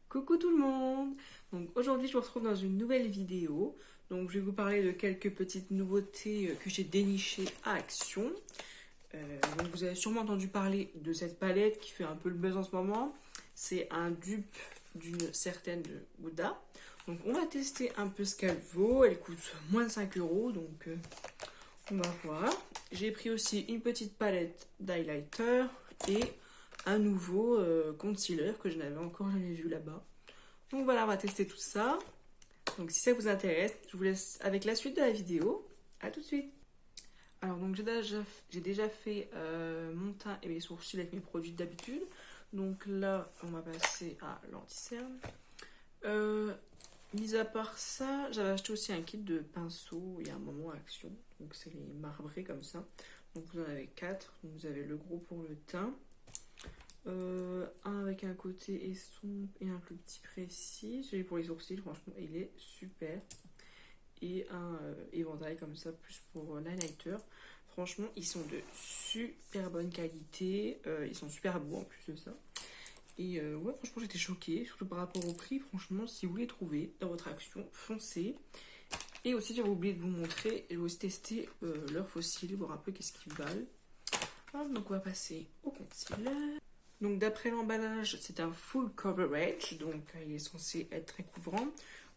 Coucou tout le monde! Donc aujourd'hui je vous retrouve dans une nouvelle vidéo. Donc je vais vous parler de quelques petites nouveautés que j'ai dénichées à Action. Donc vous avez sûrement entendu parler de cette palette qui fait un peu le buzz en ce moment. C'est un dupe d'une certaine Huda. Donc on va tester un peu ce qu'elle vaut. Elle coûte moins de 5 euros, donc on va voir. J'ai pris aussi une petite palette d'highlighter et un nouveau concealer que je n'avais encore jamais vu là-bas. Donc voilà, on va tester tout ça. Donc si ça vous intéresse, je vous laisse avec la suite de la vidéo. A tout de suite. Alors donc j'ai déjà fait mon teint et mes sourcils avec mes produits d'habitude. Donc là, on va passer à l'anti-cerne. Mis à part ça, j'avais acheté aussi un kit de pinceaux il y a un moment à Action. Donc c'est les marbrés comme ça. Donc vous en avez 4. Donc vous avez le gros pour le teint. Un avec un côté estompe et un plus petit précis. Celui pour les sourcils, franchement, il est super. Et un éventail comme ça, plus pour l'highlighter. Franchement, ils sont de super bonne qualité. Ils sont super beaux en plus de ça. Et ouais, franchement, j'étais choquée, surtout par rapport au prix. Franchement, si vous les trouvez dans votre Action, foncez. Et aussi, j'avais oublié de vous montrer, je vais aussi tester leurs fossiles, voir un peu qu'est-ce qu'ils valent. Alors, donc, on va passer au concealer. Donc d'après l'emballage, c'est un full coverage, donc il est censé être très couvrant.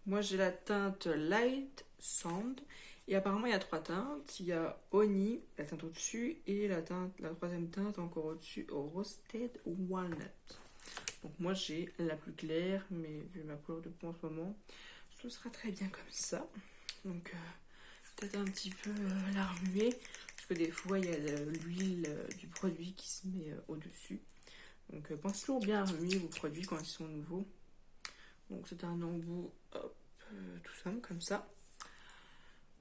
Moi j'ai la teinte Light Sand et apparemment il y a 3 teintes. Il y a Honey, la teinte au-dessus, et la troisième teinte encore au-dessus, Roasted Walnut. Donc moi j'ai la plus claire, mais vu ma couleur de peau en ce moment, ce sera très bien comme ça. Donc peut-être un petit peu la remuer, parce que des fois il y a l'huile du produit qui se met au-dessus. Donc pensez toujours bien à remuer vos produits quand ils sont nouveaux. Donc c'est un embout, hop, tout simple comme ça.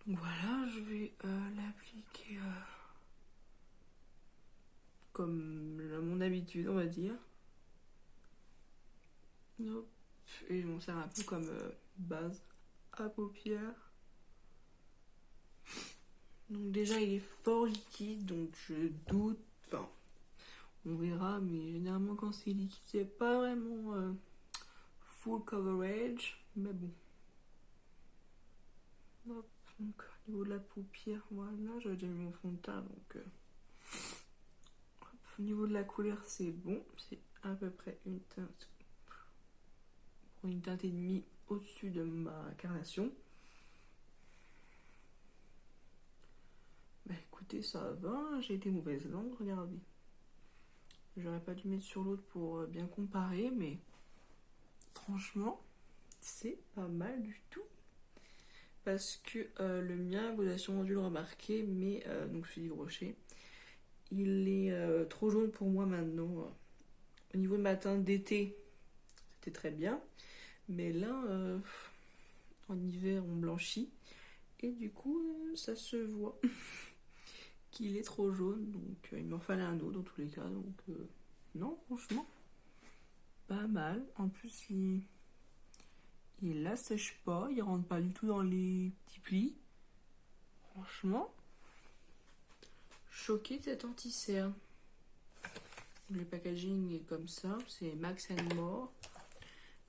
Donc voilà, je vais l'appliquer comme à mon habitude, on va dire. Hop. Et je m'en sers un peu comme base à paupières. Donc déjà il est fort liquide, donc je doute, enfin on verra, mais généralement quand c'est liquide c'est pas vraiment full coverage, mais bon. Hop, donc au niveau de la paupière, voilà, j'avais déjà mis mon fond de teint, donc hop, au niveau de la couleur c'est bon, c'est à peu près une teinte, pour une teinte et demie au-dessus de ma carnation. Bah écoutez, ça va, j'ai été mauvaise langue, regardez. J'aurais pas dû mettre sur l'autre pour bien comparer, mais franchement, c'est pas mal du tout. Parce que le mien, vous avez sûrement dû le remarquer, mais donc celui du Rocher, il est trop jaune pour moi maintenant. Au niveau de ma teinte d'été, c'était très bien. Mais là, en hiver, on blanchit. Et du coup, ça se voit qu'il est trop jaune. Donc, il m'en fallait un autre dans tous les cas. Donc, non, franchement, pas mal. En plus, il la sèche pas. Il rentre pas du tout dans les petits plis. Franchement, choqué de cet anti-cerne. Le packaging est comme ça. C'est Max More.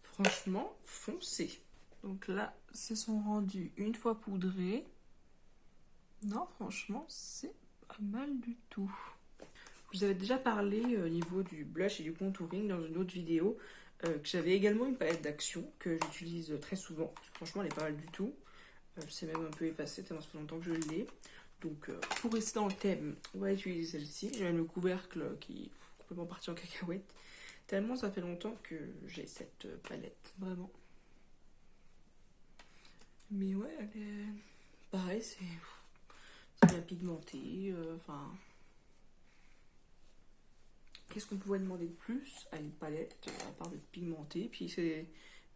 Franchement, foncez. Donc là, c'est son rendu une fois poudré. Non, franchement, c'est pas mal du tout. Je vous avais déjà parlé au niveau du blush et du contouring dans une autre vidéo, que j'avais également une palette d'Action que j'utilise très souvent. Franchement, elle est pas mal du tout. C'est même un peu effacé tellement ça fait longtemps que je l'ai. Donc, pour rester dans le thème, on va utiliser celle-ci. J'ai même le couvercle qui est complètement parti en cacahuète. Tellement ça fait longtemps que j'ai cette palette, vraiment. Mais ouais, elle est... pareil, c'est bien pigmenté. Enfin, qu'est-ce qu'on pouvait demander de plus à une palette, à part d'être pigmentée. Puis c'est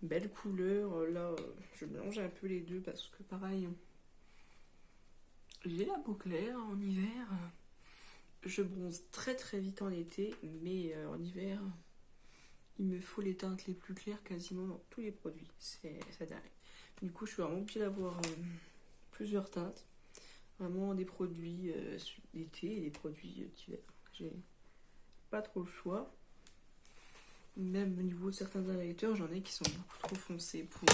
une belle couleur. Là, je mélange un peu les deux parce que pareil, j'ai la peau claire en hiver. Je bronze très très vite en été, mais en hiver, il me faut les teintes les plus claires quasiment dans tous les produits. C'est dingue. Du coup, je suis vraiment obligée d'avoir plusieurs teintes. Vraiment des produits d'été et des produits d'hiver. J'ai pas trop le choix. Même au niveau de certains highlighters, j'en ai qui sont beaucoup trop foncés pour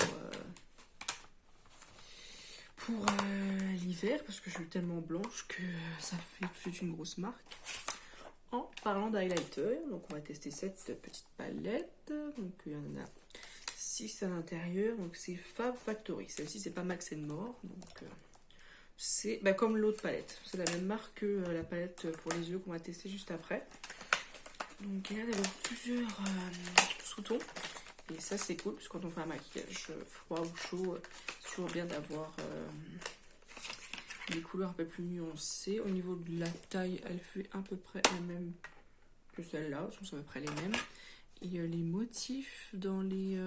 l'hiver, parce que je suis tellement blanche que ça fait tout de suite une grosse marque. En parlant d'highlighter, donc on va tester cette petite palette. Donc il y en a 6 à l'intérieur, donc c'est Fab Factory. Celle-ci c'est pas Max More, donc c'est comme l'autre palette. C'est la même marque que la palette pour les yeux qu'on va tester juste après. Donc il y a d'avoir plusieurs sous-tons. Et ça c'est cool, parce que quand on fait un maquillage froid ou chaud, c'est toujours bien d'avoir des couleurs un peu plus nuancées. Au niveau de la taille, elle fait à peu près la même que celle-là, sont à peu près les mêmes. Et les motifs dans les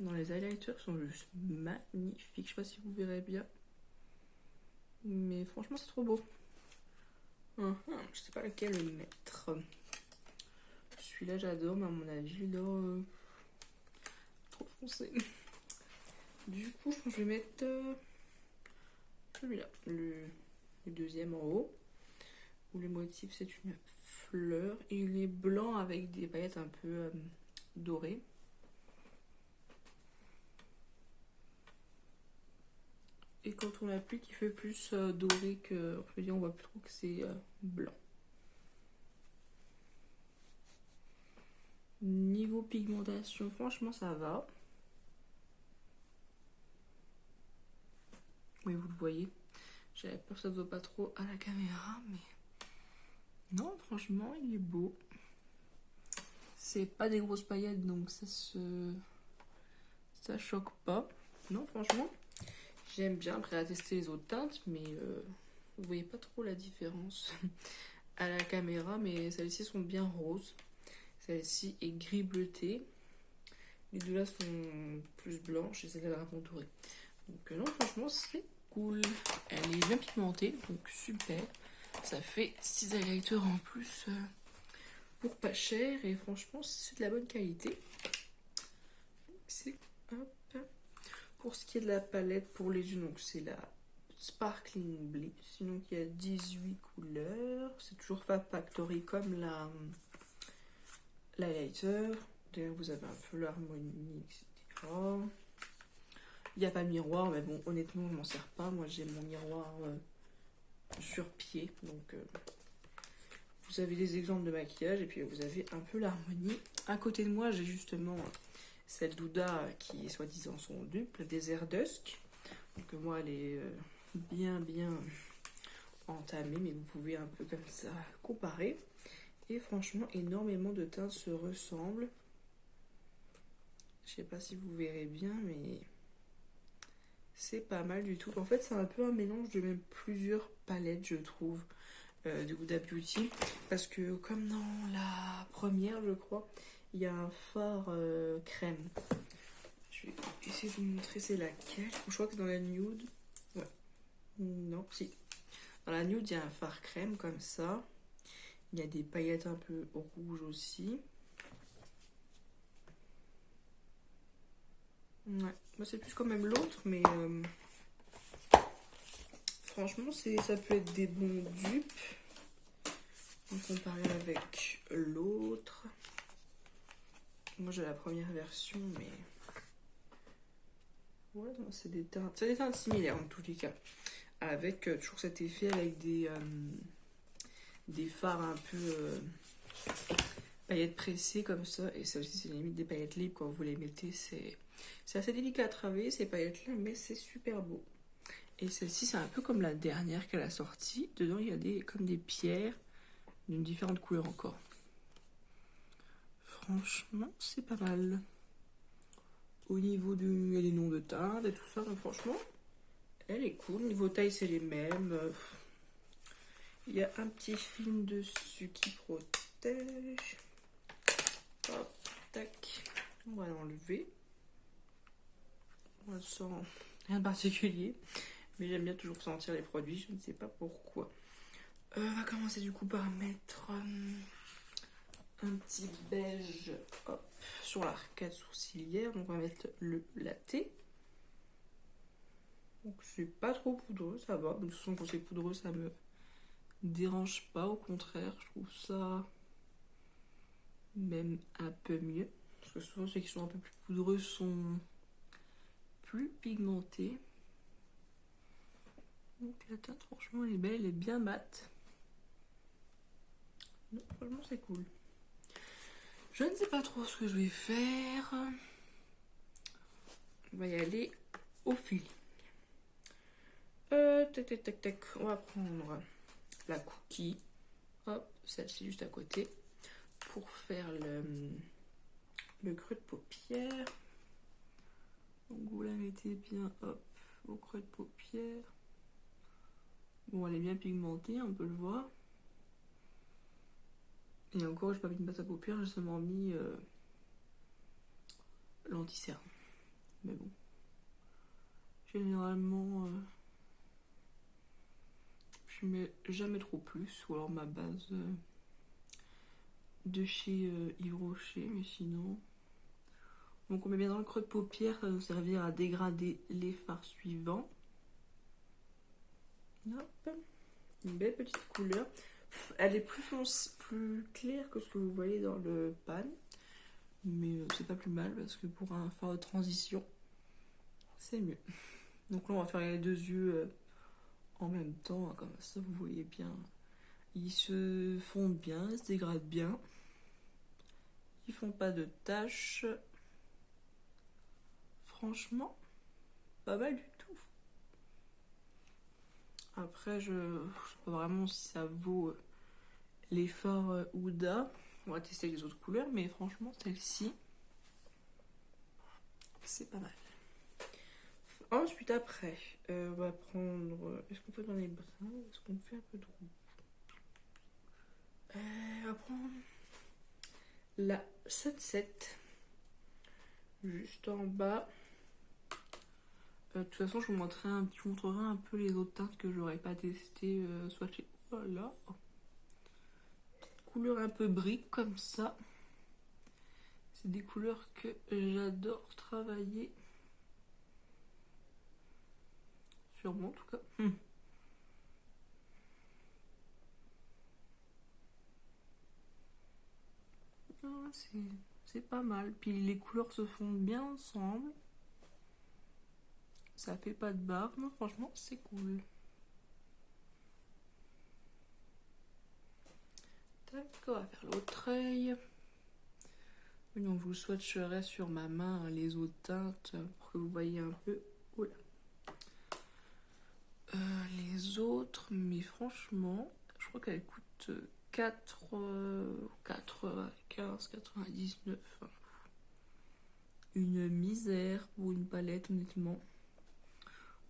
highlighters sont juste magnifiques. Je sais pas si vous verrez bien, mais franchement c'est trop beau. Je sais pas lequel mettre. Celui-là j'adore, mais à mon avis là trop foncé. Du coup je pense que je vais mettre celui-là, le deuxième en haut, où le motif c'est une fleur et il est blanc avec des paillettes un peu dorées. Et quand on l'applique, il fait plus doré que, je veux dire, on voit plus trop que c'est blanc. Niveau pigmentation, franchement ça va. Oui, vous le voyez. J'avais peur que ça ne se voit pas trop à la caméra, mais non, franchement, il est beau. C'est pas des grosses paillettes, donc ça choque pas. Non, franchement, j'aime bien. Après, à tester les autres teintes, mais vous voyez pas trop la différence à la caméra, mais celles-ci sont bien roses. Celle-ci est gris bleuté. Les deux là sont plus blanches et celle-là est contourée. Donc non, franchement, c'est cool. Elle est bien pigmentée, donc super. Ça fait 6 highlighters en plus pour pas cher. Et franchement, c'est de la bonne qualité. C'est hop. Pour ce qui est de la palette pour les yeux, donc c'est la Sparkling Bliss. Sinon, il y a 18 couleurs. C'est toujours Fab Factory comme l'highlighter. D'ailleurs, vous avez un peu l'harmonie, etc. Il n'y a pas de miroir, mais bon, honnêtement, je m'en sers pas. Moi, j'ai mon miroir sur pied. Donc, vous avez des exemples de maquillage et puis vous avez un peu l'harmonie. À côté de moi, j'ai justement celle d'Huda qui est soi-disant son dupe, Desert Dusk. Donc, moi, elle est bien entamée, mais vous pouvez un peu comme ça comparer. Et franchement, énormément de teintes se ressemblent. Je sais pas si vous verrez bien, mais c'est pas mal du tout. En fait, c'est un peu un mélange de même plusieurs palettes, je trouve, de Huda Beauty. Parce que comme dans la première, je crois, il y a un fard crème. Je vais essayer de vous montrer c'est laquelle. Je crois que c'est dans la nude. Ouais. Non, si. Dans la nude, il y a un fard crème comme ça. Il y a des paillettes un peu rouges aussi. Ouais, moi c'est plus quand même l'autre, mais franchement ça peut être des bons dupes. En comparé avec l'autre. Moi j'ai la première version, mais ouais, c'est des teintes similaires en tous les cas. Avec toujours cet effet avec des fards un peu paillettes pressées comme ça. Et ça aussi c'est limite des paillettes libres quand vous les mettez. C'est assez délicat à travailler ces paillettes là, mais c'est super beau. Et celle-ci c'est un peu comme la dernière qu'elle a sortie. Dedans il y a comme des pierres d'une différente couleur encore. Franchement c'est pas mal. Au niveau il y a des noms de teintes et tout ça, donc franchement elle est cool. Niveau taille c'est les mêmes. Il y a un petit film dessus qui protège. Hop, tac. On va l'enlever. On sent rien de particulier. Mais j'aime bien toujours sentir les produits. Je ne sais pas pourquoi. On va commencer du coup par mettre un petit beige sur l'arcade sourcilière. Donc on va mettre le latte. Donc c'est pas trop poudreux, ça va. De toute façon quand c'est poudreux ça me dérange pas, au contraire, je trouve ça même un peu mieux. Parce que souvent ceux qui sont un peu plus poudreux sont plus pigmentés. Donc la teinte franchement elle est belle, elle est bien mate. Donc franchement c'est cool. Je ne sais pas trop ce que je vais faire. On va y aller au fil. Tac tac tac tac. On va prendre la cookie. Hop, celle-ci juste à côté. Pour faire le creux de paupière. Donc vous la mettez bien, hop, au creux de paupière. Bon, elle est bien pigmentée, on peut le voir. Et encore, j'ai pas mis de pâte à paupières, j'ai seulement mis l'anti-cerne. Mais bon. Généralement, je mets jamais trop plus. Ou alors ma base de chez Yves Rocher, mais sinon... Donc on met bien dans le creux de paupière, ça va nous servir à dégrader les fards suivants. Hop. Une belle petite couleur. Elle est plus claire que ce que vous voyez dans le pan. Mais c'est pas plus mal parce que pour un fard de transition, c'est mieux. Donc là on va faire les deux yeux en même temps, comme ça vous voyez bien. Ils se fondent bien, ils se dégradent bien. Ils font pas de taches. Franchement, pas mal du tout. Après, je sais pas vraiment si ça vaut les fards Huda. On va tester les autres couleurs, mais franchement, celle-ci, c'est pas mal. Ensuite, après, on va prendre... Est-ce qu'on peut dans les bras? Est-ce qu'on fait un peu de rouge? On va prendre la Sunset. Juste en bas. De toute façon, je vous montrerai un peu les autres teintes que j'aurais pas testées. Soit chez... Voilà. Couleur un peu brique comme ça. C'est des couleurs que j'adore travailler. Sur moi en tout cas. Ah, c'est pas mal. Puis les couleurs se fondent bien ensemble. Ça fait pas de barre. Non, franchement, c'est cool. Tac, on va faire l'autre œil. Donc je vous swatcherai sur ma main les autres teintes pour que vous voyez un peu. Oula. Les autres, mais franchement, je crois qu'elles coûtent 4,99. Une misère pour une palette, honnêtement.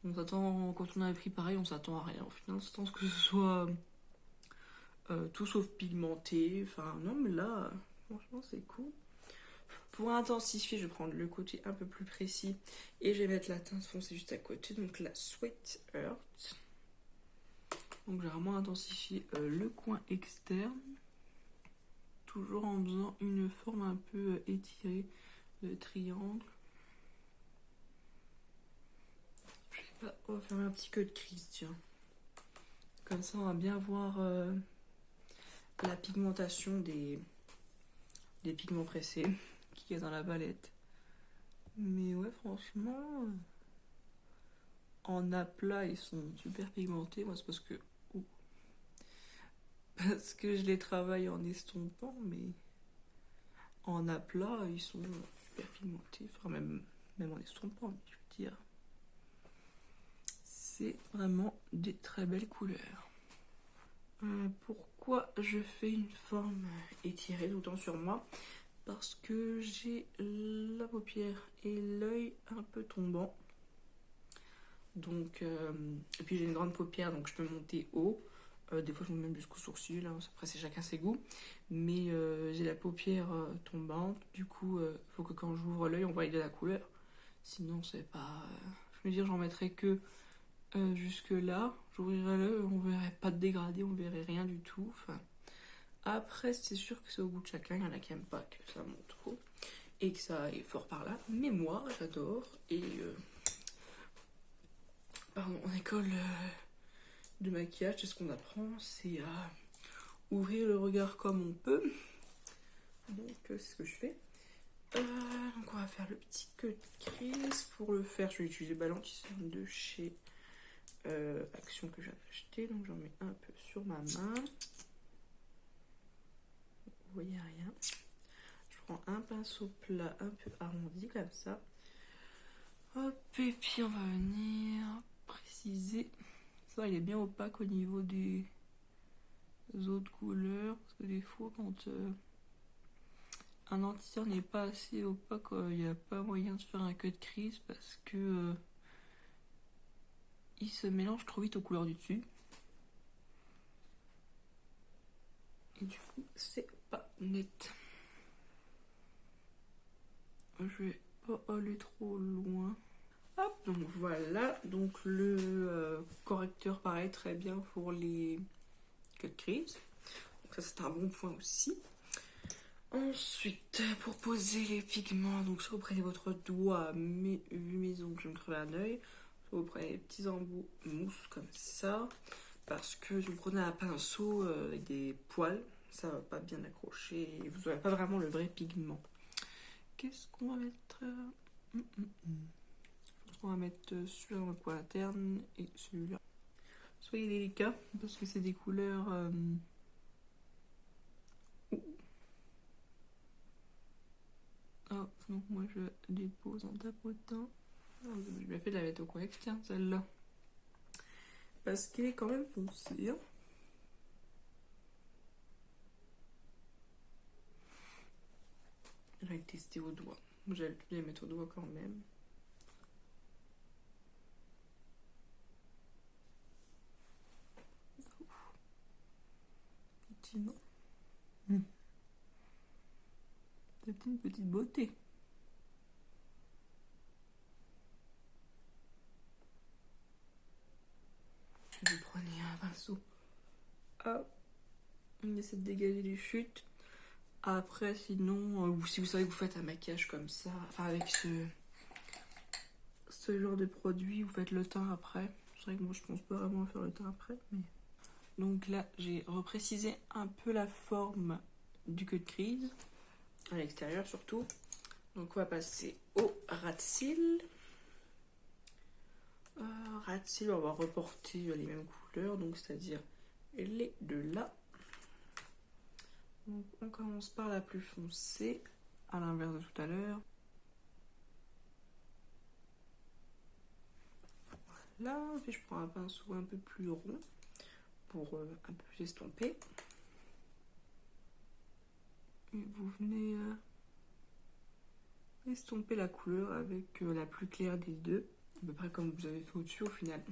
On s'attend, quand on a un prix pareil, on s'attend à rien. Au final, on s'attend à ce que ce soit tout sauf pigmenté. Enfin, non, mais là, franchement, c'est cool. Pour intensifier, je vais prendre le côté un peu plus précis et je vais mettre la teinte foncée juste à côté, donc la Sweet Earth. Donc j'ai vraiment intensifié le coin externe, toujours en faisant une forme un peu étirée de triangle. Je sais pas, on va faire un petit queue de crise, tiens. Comme ça, on va bien voir la pigmentation des pigments pressés qui est dans la palette. Mais ouais, franchement, en aplat, ils sont super pigmentés. Moi, c'est parce que je les travaille en estompant, mais en aplat, ils sont super pigmentés. Enfin, même en estompant, je veux dire. C'est vraiment des très belles couleurs. Pourquoi je fais une forme étirée autant sur moi? Parce que j'ai la paupière et l'œil un peu tombant. Donc, et puis j'ai une grande paupière, donc je peux monter haut. Des fois, je monte même jusqu'au sourcil. Hein. Après, c'est chacun ses goûts. Mais j'ai la paupière tombante. Du coup, il faut que quand j'ouvre l'œil, on voie de la couleur. Sinon, c'est pas... je veux dire, j'en mettrais que jusque là. J'ouvrirais l'œil, on verrait pas de dégradé, on verrait rien du tout. Enfin, après, c'est sûr que c'est au goût de chacun. Il y en a qui n'aiment pas que ça monte trop et que ça aille fort par là. Mais moi, j'adore. Et pardon, en école de maquillage, c'est ce qu'on apprend, c'est à ouvrir le regard comme on peut. Donc c'est ce que je fais. Donc on va faire le petit cut crease. Pour le faire, je vais utiliser le ballon qui sert de chez Action que j'ai acheté. Donc j'en mets un peu sur ma main. Vous voyez rien. Je prends un pinceau plat un peu arrondi comme ça. Hop, et puis on va venir préciser. Ça, il est bien opaque au niveau des autres couleurs. Parce que des fois, quand un anti-cerne n'est pas assez opaque, il n'y a pas moyen de faire un cut crease parce que il se mélange trop vite aux couleurs du dessus. Et du coup, c'est pas net. Je vais pas aller trop loin. Hop, donc voilà. Donc le correcteur pareil très bien pour les cut crease. Donc ça c'est un bon point aussi. Ensuite, pour poser les pigments, donc soit vous prenez votre doigt, mais vu mes ongles, je me creve un œil, soit vous prenez des petits embouts mousse comme ça, parce que si vous prenez un pinceau avec des poils, ça va pas bien accrocher et vous n'aurez pas vraiment le vrai pigment. Qu'est-ce qu'on va mettre On va mettre celui-là dans le coin interne et celui-là. Soyez délicat parce que c'est des couleurs. Donc moi je dépose en tapotant. J'ai bien fait de la mettre au coin externe celle-là. Parce qu'elle est quand même foncée. Hein. J'allais tester au doigt. J'allais les mettre au doigt quand même. Effectivement. C'est une petite beauté. Vous prenez un pinceau. Hop. On essaie de dégager les chutes. Après, sinon, ou si vous savez que vous faites un maquillage comme ça, enfin avec ce genre de produit, vous faites le teint après. C'est vrai que moi je pense pas vraiment faire le teint après. Mais... Donc là, j'ai reprécisé un peu la forme du cut crease, à l'extérieur surtout. Donc on va passer au ras de cils. Ras de cils, on va reporter les mêmes couleurs, donc c'est-à-dire les deux là. Donc on commence par la plus foncée, à l'inverse de tout à l'heure. Là, puis je prends un pinceau un peu plus rond pour un peu plus estomper. Et vous venez estomper la couleur avec la plus claire des deux, à peu près comme vous avez fait au-dessus au final.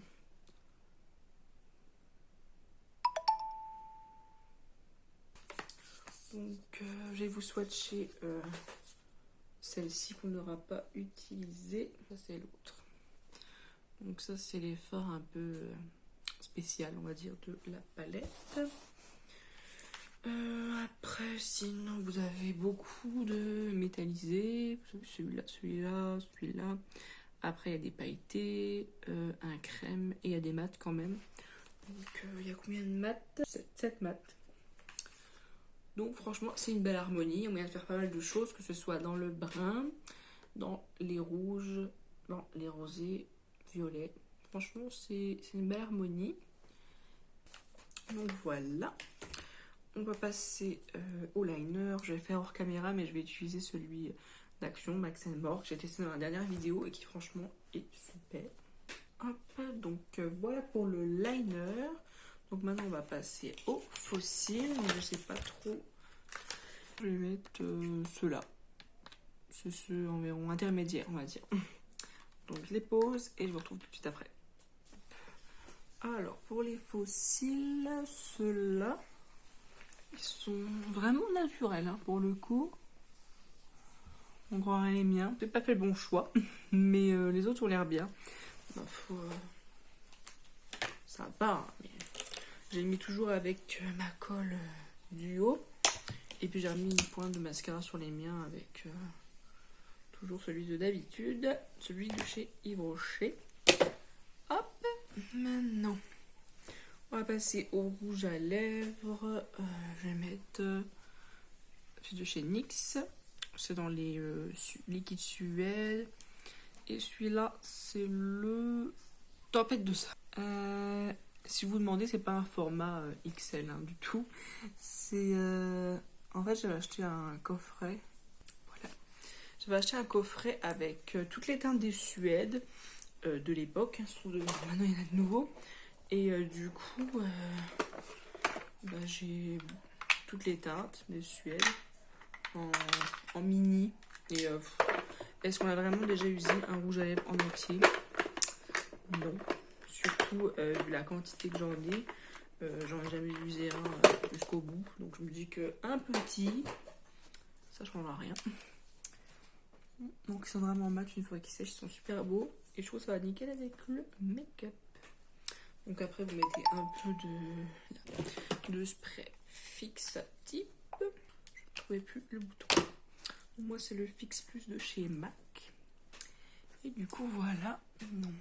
Donc je vais vous swatcher celle-ci qu'on n'aura pas utilisée. Ça c'est l'autre. Donc ça c'est les fards un peu spécial on va dire de la palette. Après sinon vous avez beaucoup de métallisés. Celui-là, celui-là, celui-là. Après il y a des pailletés, un crème et il y a des mats quand même. Donc il y a combien de mats? 7 mats. Donc franchement c'est une belle harmonie, on vient de faire pas mal de choses, que ce soit dans le brun, dans les rouges, dans les rosés, violets. Franchement c'est une belle harmonie. Donc voilà. On va passer au liner. Je vais faire hors caméra mais je vais utiliser celui d'Action Max More que j'ai testé dans la dernière vidéo et qui franchement est super. Hop, donc voilà pour le liner. Donc maintenant on va passer au faux cils. Je sais pas trop. Je vais mettre ceux-là. C'est ceux environ intermédiaires on va dire. Donc je les pose et je vous retrouve tout de suite après. Alors pour les faux cils, ceux-là, ils sont vraiment naturels hein, pour le coup. On croirait les miens. J'ai pas fait le bon choix, mais les autres ont l'air bien. Bah, ça va, hein, mais j'ai mis toujours avec ma colle du haut. Et puis j'ai remis une pointe de mascara sur les miens avec toujours celui de d'habitude, celui de chez Yves Rocher. Hop, maintenant on va passer au rouge à lèvres. Je vais mettre C'est de chez NYX. C'est dans les liquides Suède. Et celui-là, c'est le Tempête de ça. Si vous demandez, c'est pas un format XL hein, du tout. C'est en fait, j'avais acheté un coffret. Voilà. J'avais acheté un coffret avec toutes les teintes des Suèdes de l'époque. Maintenant, il y en a de nouveaux. Et du coup, j'ai toutes les teintes des Suèdes en mini. Et est-ce qu'on a vraiment déjà usé un rouge à lèvres en entier? Non. Surtout vu la quantité que j'en ai. J'en ai jamais usé un jusqu'au bout. Donc je me dis qu'un petit, ça changera rien. Donc ils sont vraiment mat une fois qu'ils sèchent. Ils sont super beaux. Et je trouve que ça va nickel avec le make-up. Donc après vous mettez un peu de spray fixatif. Je ne trouvais plus le bouton. Moi c'est le Fix Plus de chez MAC. Et du coup voilà. Donc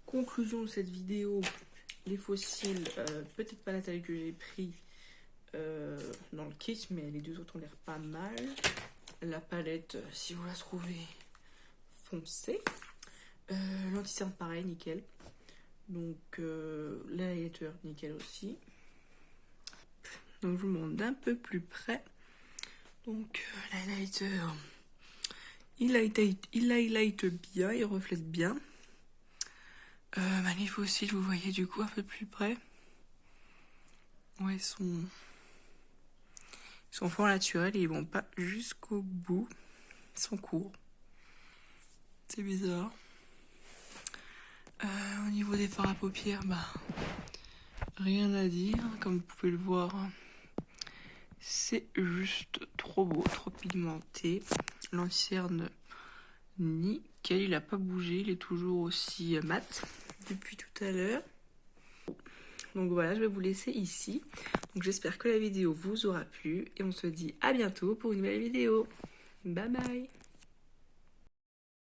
conclusion de cette vidéo. Les fossiles, peut-être pas la taille que j'ai pris dans le kit, mais les deux autres ont l'air pas mal. La palette, si vous la trouvez, foncez. L'anti-cerne pareil, nickel. Donc l'highlighter, nickel aussi. Donc je vous montre d'un peu plus près. Donc l'highlighter, il highlight bien, il reflète bien. Les fossiles, vous voyez du coup un peu plus près. Ouais, ils sont fort naturels et ils vont pas jusqu'au bout. Ils sont courts. C'est bizarre. Au niveau des fards à paupières, rien à dire. Comme vous pouvez le voir, c'est juste trop beau, trop pigmenté. L'anti-cerne, nickel, il a pas bougé, il est toujours aussi mat depuis tout à l'heure. Donc voilà, je vais vous laisser ici. Donc j'espère que la vidéo vous aura plu et on se dit à bientôt pour une nouvelle vidéo. Bye bye.